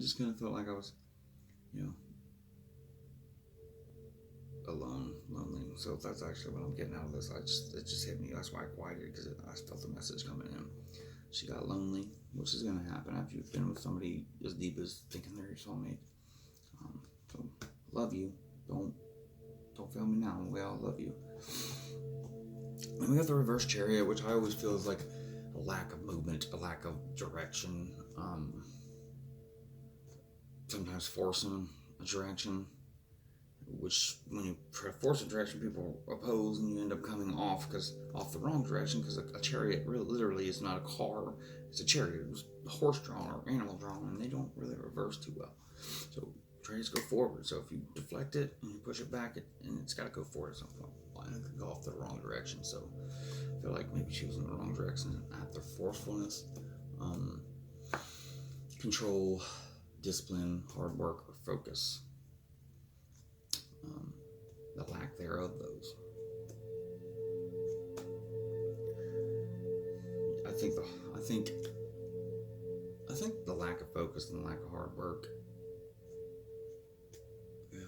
just kind of felt like I was, you know, alone, lonely. So that's actually what I'm getting out of this. It just hit me. That's why I quieted, because I felt the message coming in. She got lonely, which is going to happen after you've been with somebody as deep as thinking they're your soulmate. So love you. Don't fail me now. We all love you. And we got the reverse chariot, which I always feel is like a lack of movement, a lack of direction. Sometimes forcing a direction, which when you try to force a direction, people oppose, and you end up coming off the wrong direction, because a chariot literally is not a car, it's a chariot. It was horse drawn or animal drawn, and they don't really reverse too well. So chariots go forward. So if you deflect it and you push it back, and it's got to go forward at some point, and it could go off the wrong direction. So I feel like maybe she was in the wrong direction at the forcefulness, control, discipline, hard work, or focus. The lack thereof those. I think the lack of focus and the lack of hard work. Yeah.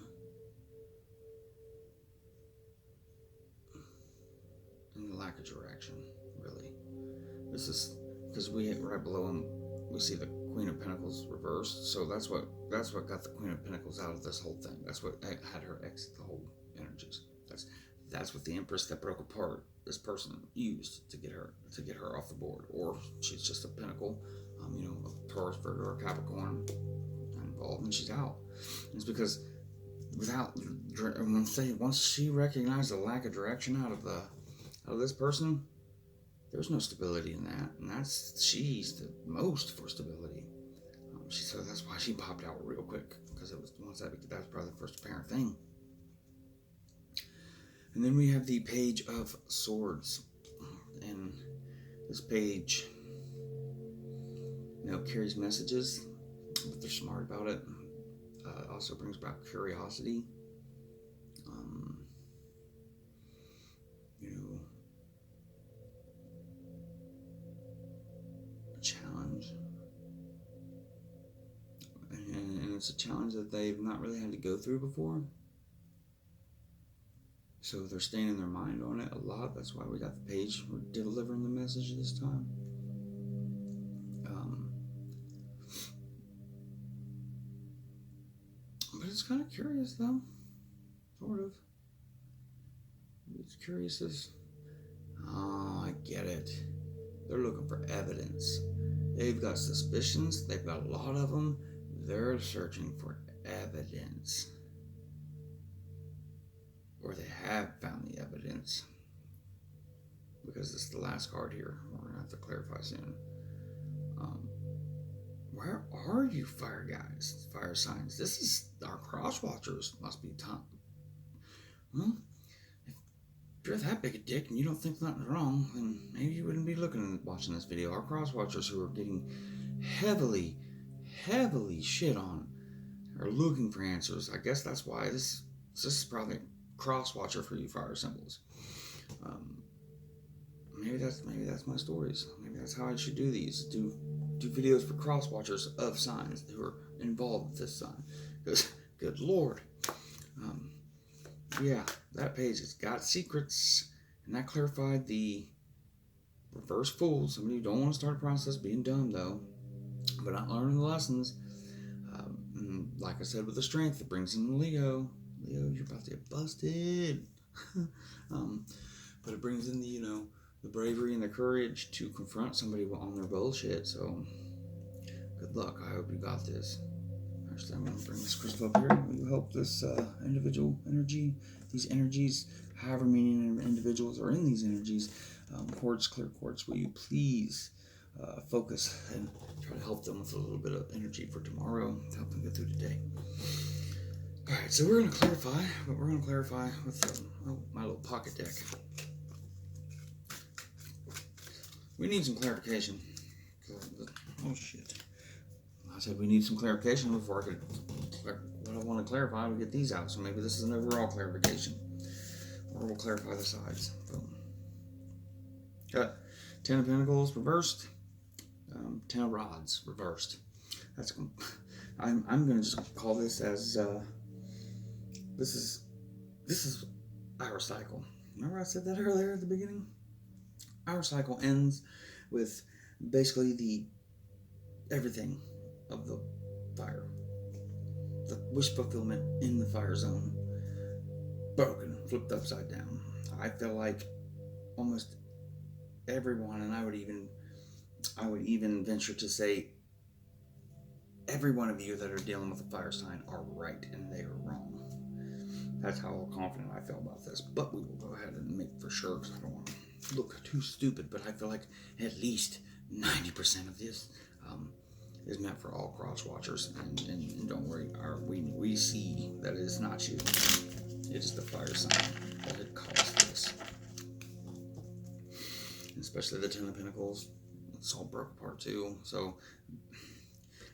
And the lack of direction, really. This is because right below him, we see the Queen of Pentacles reversed. So that's what got the Queen of Pentacles out of this whole thing. That's what had her exit the whole energies. That's what the Empress that broke apart, this person used to get her off the board. Or she's just a Pentacle, a Taurus, Virgo, or Capricorn involved, and she's out. And it's because once she recognized the lack of direction out of this person, there's no stability in that, and she's the most for stability. So that's why she popped out real quick, because that was probably the first apparent thing. And then we have the Page of Swords, and this page, carries messages, but they're smart about it. Also brings about curiosity. A challenge. And it's a challenge that they've not really had to go through before. So they're staying in their mind on it a lot. That's why we got the page. We're delivering the message this time. But it's kind of curious, though. Sort of. It's curious as... Oh, I get it. They're looking for evidence. They've got suspicions. They've got a lot of them. They're searching for evidence. Or they have found the evidence. Because it's the last card here. We're going to have to clarify soon. Where are you, fire guys? Fire signs. This is our cross watchers. Must be time. Well, if you're that big a dick and you don't think nothing's wrong, then maybe you wouldn't be watching this video. Our cross watchers who are getting heavily shit on are looking for answers. I guess that's why this is probably a cross watcher for you fire symbols. Maybe that's my stories. Maybe that's how I should do these. Do videos for cross watchers of signs who are involved with this sign. Because, good Lord. Yeah, that page has got secrets. And that clarified the reverse fool. Somebody who don't want to start a process being dumb, though. But not learning the lessons. Like I said, with the strength, it brings in Leo. Leo, you're about to get busted. But it brings in the bravery and the courage to confront somebody on their bullshit. So, good luck. I hope you got this. Actually, I'm going to bring this crystal up here. Will you help this individual energy, these energies, however many individuals are in these energies, clear quartz, will you please focus and try to help them with a little bit of energy for tomorrow to help them get through today. Alright, so we're going to clarify, but we're going to clarify with my little pocket deck. We need some clarification. Oh shit. I said we need some clarification before I could, what I want to clarify, we get these out. So maybe this is an overall clarification. Or we'll clarify the sides. Boom. Got 10 of Pentacles reversed. 10 of Rods reversed. That's I'm gonna just call this as this is our cycle. Remember I said that earlier at the beginning? Our cycle ends with basically the everything of the fire. The wish fulfillment in the fire zone. Broken, flipped upside down. I feel like almost everyone, and I would even venture to say every one of you that are dealing with a fire sign are right and they are wrong. That's how confident I feel about this. But we will go ahead and make for sure, because I don't want to look too stupid, but I feel like at least 90% of this is meant for all cross watchers. And don't worry, we see that it is not you. It is the fire sign that had caused this. Especially the Ten of Pentacles. It's all broke apart too. So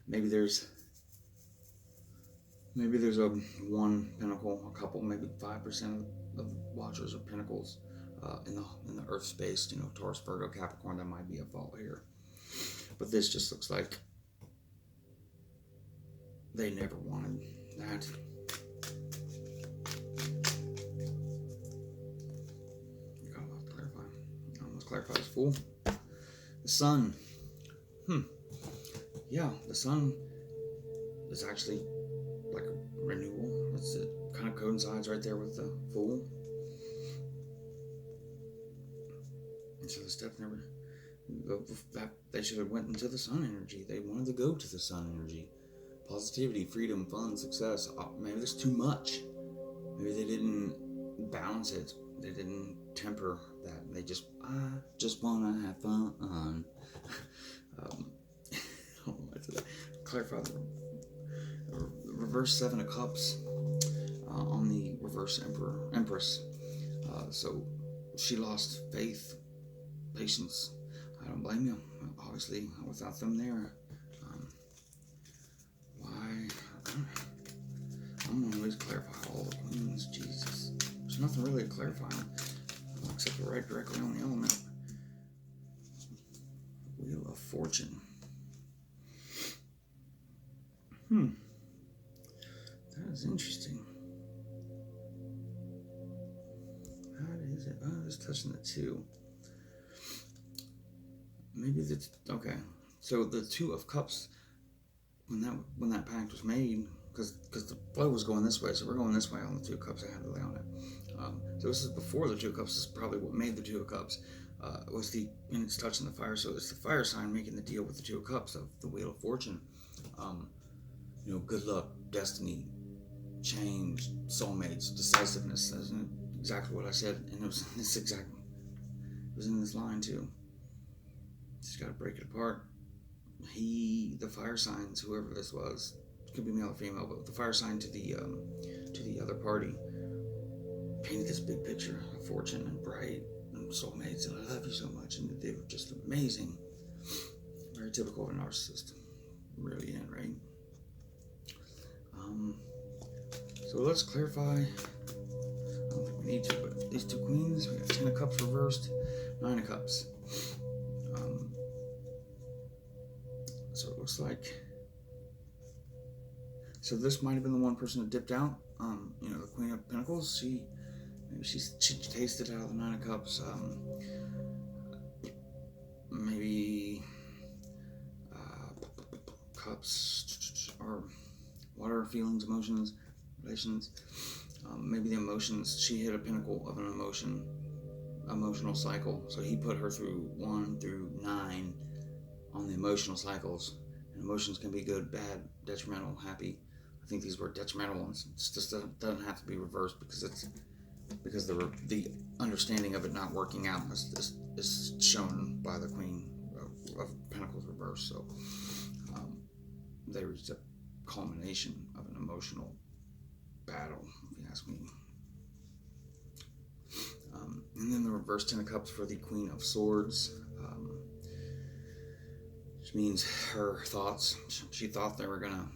maybe there's a one pentacle, a couple, maybe 5% of watchers or pentacles in the Earth space. Taurus, Virgo, Capricorn. That might be a fault here, but this just looks like they never wanted that. I'll clarify. I almost clarified this fool. The sun. Yeah, the sun is actually like a renewal. It kind of coincides right there with the Fool. And so the steps never. They should have went into the sun energy. They wanted to go to the sun energy. Positivity, freedom, fun, success. Maybe there's too much. Maybe they didn't balance it. They didn't temper that. They just, I just want to have fun. Clarify the reverse Seven of Cups on the reverse Empress. So she lost faith, patience. I don't blame you. Obviously, without them there, why? I'm gonna always clarify all the queens. Jesus, there's nothing really to clarify except for right directly on the element. Wheel of Fortune. That is interesting. How is it? Oh, it's touching the two. Maybe that's okay. So the Two of Cups, when that pact was made, because the flow was going this way, so we're going this way on the Two of Cups. I had to lay on it. So this is before the Two of Cups. This is probably what made the Two of Cups. And it's touching the fire, so it's the fire sign making the deal with the Two of Cups of the Wheel of Fortune. Good luck, destiny, change, soulmates, decisiveness. That's exactly what I said, and it was in this line too. Just gotta break it apart. The fire signs, whoever this was, could be male or female, but the fire sign to the other party painted this big picture of fortune and bright and soulmates and I love you so much, and they were just amazing. Very typical of a narcissist, really, right? So let's clarify. I don't think we need to, but these two queens, we got 10 of Cups reversed, 9 of Cups. So it looks like. So this might have been the one person that dipped out. The Queen of Pentacles. She tasted out of the 9 of Cups. Maybe cups or water, feelings, emotions, relations. Maybe the emotions. She hit a pinnacle of an emotional cycle. So he put her through 1 through 9 on the emotional cycles. And emotions can be good, bad, detrimental, happy. I think these were detrimental ones. It just doesn't have to be reversed because the understanding of it not working out is shown by the Queen of Pentacles reversed. So they reached a culmination of an emotional battle, if you ask me. And then the reverse 10 of Cups for the Queen of Swords, which means her thoughts. She thought they were gonna,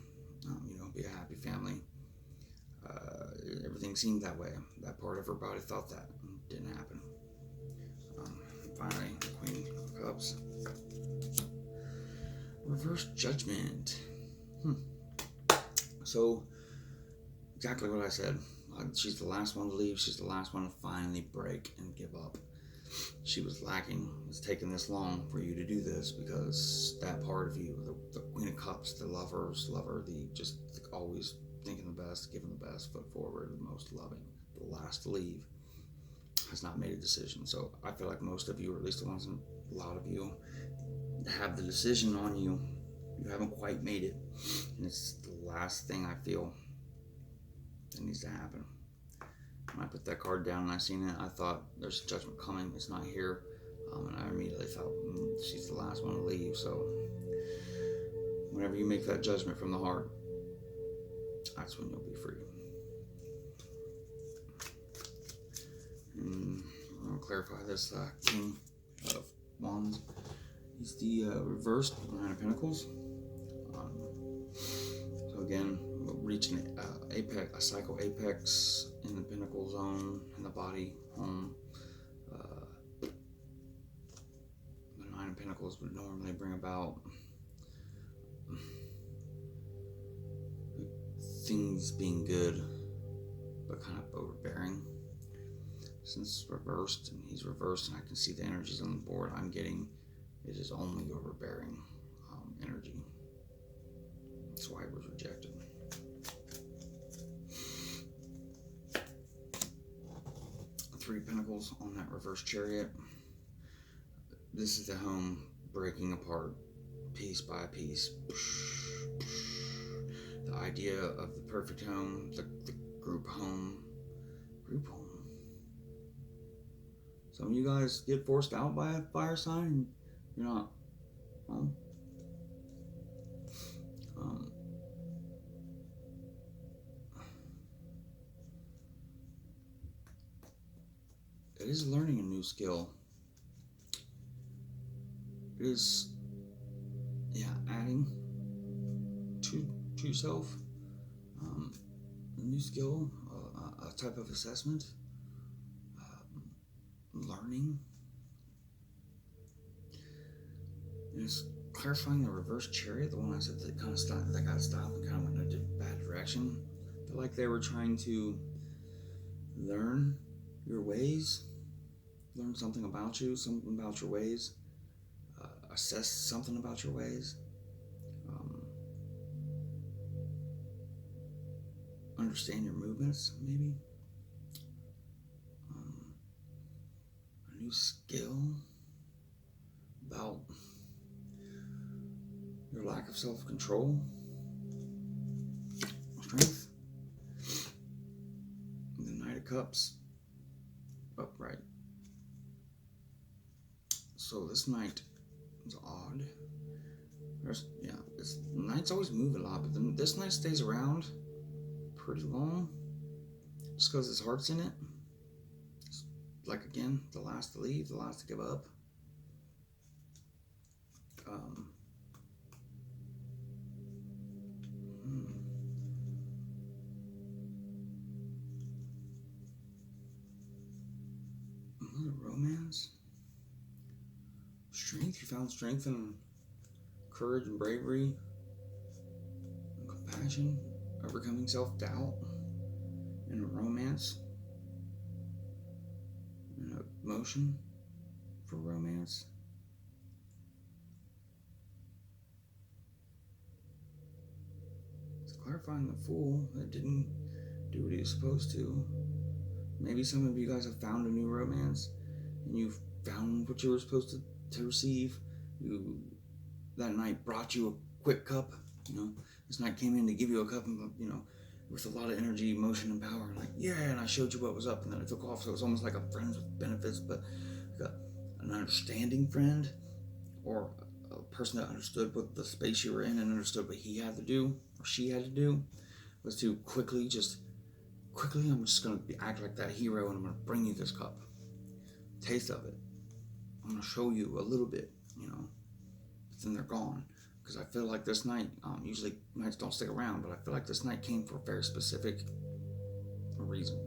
be a happy family. Everything seemed that way. That part of her body thought that. It didn't happen. Finally, Queen of Cups. Reverse Judgment. So, exactly what I said. She's the last one to leave. She's the last one to finally break and give up. She was lacking. It's taken this long for you to do this because that part of you, the Queen of Cups, the lover, the just always thinking the best, giving the best foot forward, the most loving, the last to leave, has not made a decision. So I feel like most of you, or at least a lot of you, have the decision on you. You haven't quite made it. And it's the last thing I feel that needs to happen. When I put that card down and I seen it, I thought there's judgment coming. It's not here. And I immediately thought, she's the last one to leave. So whenever you make that judgment from the heart, that's when you'll be free. And I'm going to clarify this King of Wands. He's the reversed Nine of Pentacles. So again, reaching a cycle apex in the Pentacle zone, in the body, home. The Nine of Pentacles would normally bring about things being good, but kind of overbearing. Since it's reversed, and he's reversed, and I can see the energies on the board I'm getting, it is only overbearing energy. That's why it was rejected. Three of Pentacles on that reverse Chariot. This is the home breaking apart piece by piece. The idea of the perfect home, the group home. Some of you guys get forced out by a fire sign and you're not home. It is learning a new skill. It is, adding to yourself a new skill, a type of assessment, learning. And it's clarifying the reverse Chariot, the one I said that kind of stopped, that got stopped and kind of went in a bad direction. I feel like they were trying to learn your ways, learn something about you, something about your ways, assess something about your ways, understand your movements, maybe. A new skill about your lack of self-control, strength. The Knight of Cups, upright. So this night is odd. Nights always move a lot, but then this night stays around pretty long, just because his heart's in it. It's like, again, the last to leave, the last to give up. Romance, strength. You found strength and courage and bravery and compassion, overcoming self-doubt in a romance, and emotion for romance. It's clarifying the Fool that didn't do what he was supposed to. Maybe some of you guys have found a new romance and you found what you were supposed to receive. That night brought you a quick cup. This night came in to give you a cup, with a lot of energy, emotion, and power. Like, and I showed you what was up, and then it took off. So it's almost like a friend with benefits, but like an understanding friend, or a person that understood what the space you were in and understood what he had to do or she had to do, was to quickly, I'm just going to act like that hero, and I'm going to bring you this cup. Taste of it. I'm going to show you a little bit, but then they're gone. Because I feel like this night, usually nights don't stick around, but I feel like this night came for a very specific reason.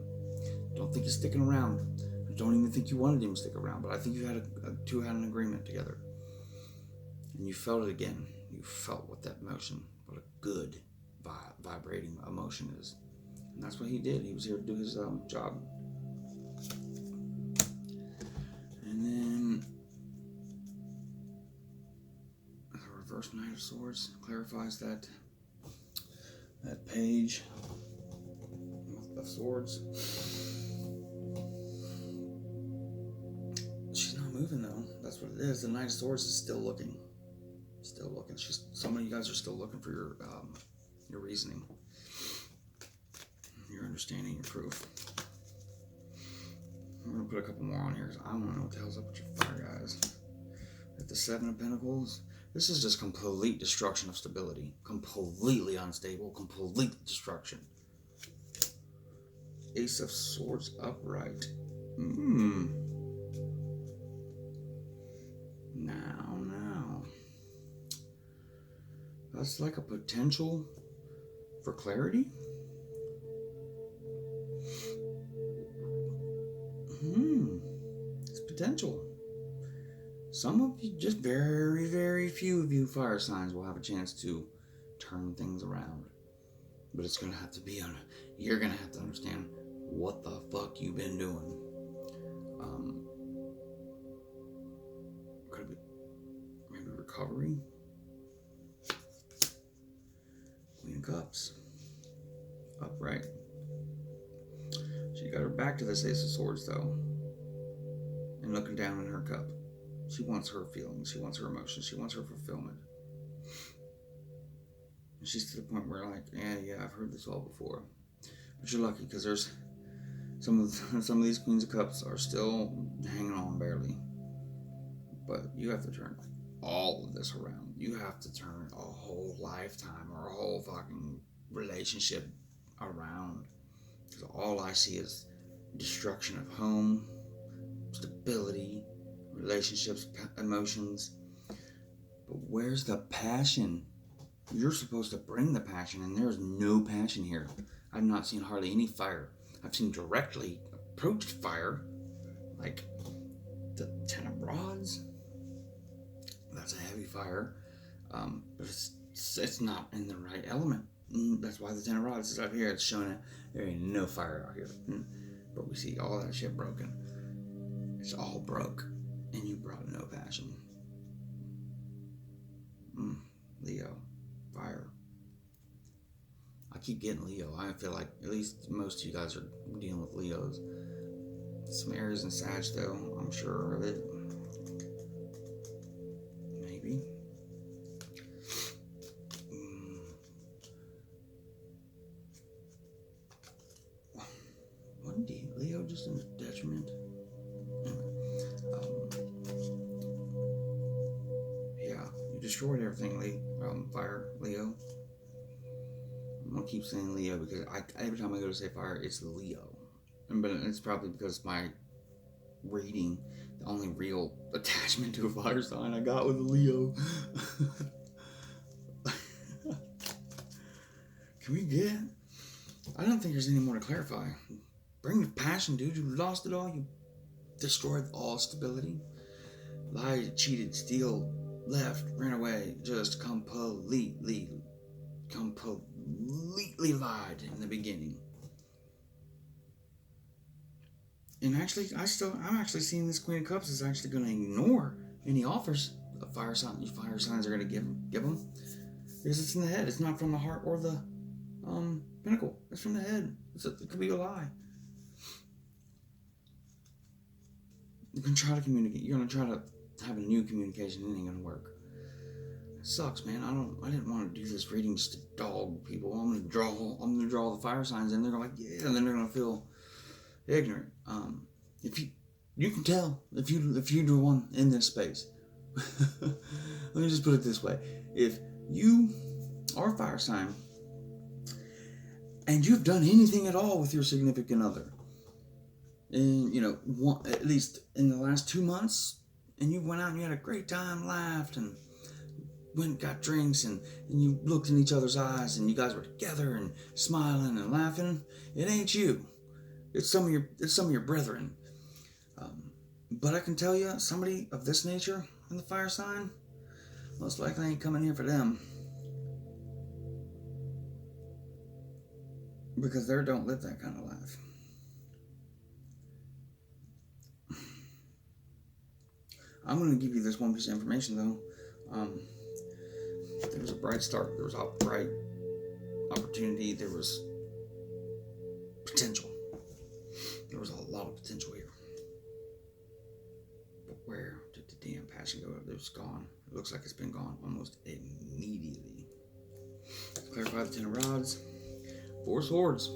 Don't think he's sticking around. I don't even think you wanted him to stick around, but I think you had two had an agreement together. And you felt it again. You felt what that emotion, what a good vibrating emotion is. And that's what he did. He was here to do his job. And then the reverse Knight of Swords clarifies that page of Swords. She's not moving though. That's what it is. The Knight of Swords is still looking. Still looking. Some of you guys are still looking for your reasoning, your understanding, your proof. I'm gonna put a couple more on here because I want to know what the hell's up with your fire guys. At the Seven of Pentacles, this is just complete destruction of stability. Completely unstable, complete destruction. Ace of Swords upright. Now. That's like a potential for clarity. It's potential. Some of you, just very, very few of you fire signs will have a chance to turn things around. But it's going to have to be you're going to have to understand what the fuck you've been doing. Could it be maybe recovery? Queen of Cups. Upright. She got her back to this Ace of Swords though. And looking down in her cup. She wants her feelings. She wants her emotions. She wants her fulfillment. And she's to the point where like, yeah, I've heard this all before. But you're lucky because there's some of these Queens of Cups are still hanging on barely. But you have to turn all of this around. You have to turn a whole lifetime or a whole fucking relationship around. Because all I see is destruction of home, stability, relationships, emotions. But where's the passion? You're supposed to bring the passion, and there's no passion here. I've not seen hardly any fire. I've seen directly approached fire, like the Ten of Rods. That's a heavy fire, but it's not in the right element. That's why the Ten of Rods is up here. It's showing that there ain't no fire out here. But we see all that shit broken. It's all broke, and you brought no passion. Leo, fire. I keep getting Leo. I feel like at least most of you guys are dealing with Leos. Some Aries and Sag though, I'm sure of it. Maybe. Wasn't Leo just in detriment? Yeah, you destroyed everything, fire, Leo. I'm gonna keep saying Leo because every time I go to say fire, it's Leo. But it's probably because my reading, the only real attachment to a fire sign I got was a Leo. Can we get? I don't think there's any more to clarify. Bring the passion, dude. You lost it all. You destroyed all stability. Lied, cheated, steal, left, ran away. Just completely lied in the beginning. And actually, I'm actually seeing this Queen of Cups is actually going to ignore any offers of fire signs are going to give them, because it's in the head. It's not from the heart or the pinnacle. It's from the head. It could be a lie. You can try to communicate. You're going to try to have a new communication. It ain't going to work. It sucks, man. I didn't want to do this reading just to dog people. I'm going to draw the fire signs, and they're like, yeah, and then they're going to feel ignorant. If you can tell if you're the one in this space. Let me just put it this way: if you are a fire sign and you've done anything at all with your significant other, and at least in the last 2 months, and you went out and you had a great time, laughed, and went got drinks, and you looked in each other's eyes, and you guys were together and smiling and laughing, it ain't you. It's some of your brethren. But I can tell you, somebody of this nature in the fire sign, most likely ain't coming here for them. Because they don't live that kind of life. I'm going to give you this one piece of information, though. There was a bright start. There was a bright opportunity. There was potential. There was a lot of potential here. But where did the damn passion go? It was gone. It looks like it's been gone almost immediately. Let's clarify the 10 of rods. 4 swords.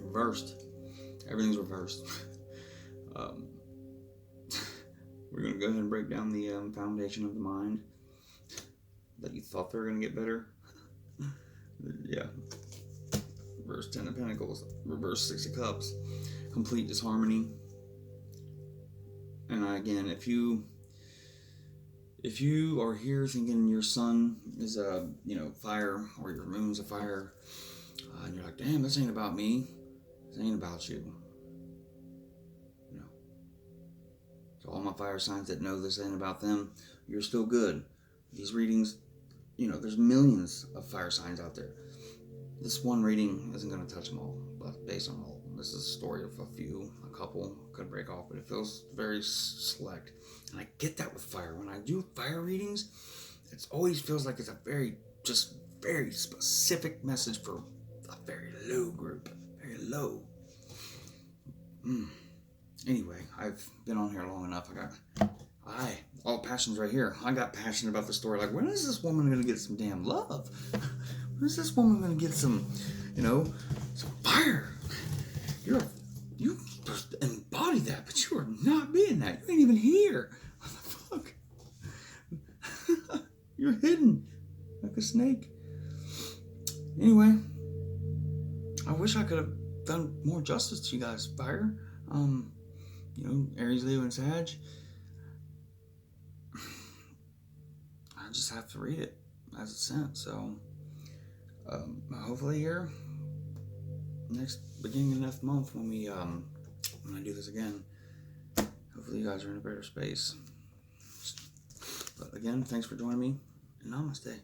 Reversed. Everything's reversed. We're going to go ahead and break down the foundation of the mind that you thought they were going to get better. Yeah. Reverse 10 of Pentacles. Reverse 6 of Cups. Complete disharmony. And again, if you are here thinking your sun is a fire, or your moon's a fire, and you're like, damn, this ain't about me. This ain't about you. So all my fire signs that know this ain't about them, you're still good. These readings, there's millions of fire signs out there. This one reading isn't going to touch them all, but based on all of them. This is a story of a couple could break off, but it feels very select. And I get that with fire. When I do fire readings, it always feels like it's a very specific message for a very low group. Very low. Anyway, I've been on here long enough. All passion's right here. I got passionate about the story. Like, when is this woman going to get some damn love? When is this woman going to get some, some fire? You supposed to embody that, but you are not being that. You ain't even here. What the fuck? You're hidden like a snake. Anyway, I wish I could have done more justice to you guys, fire. Aries, Leo, and Sag. I just have to read it as it's sent. So, hopefully here, beginning of next month when I do this again, hopefully you guys are in a better space. But again, thanks for joining me, and namaste.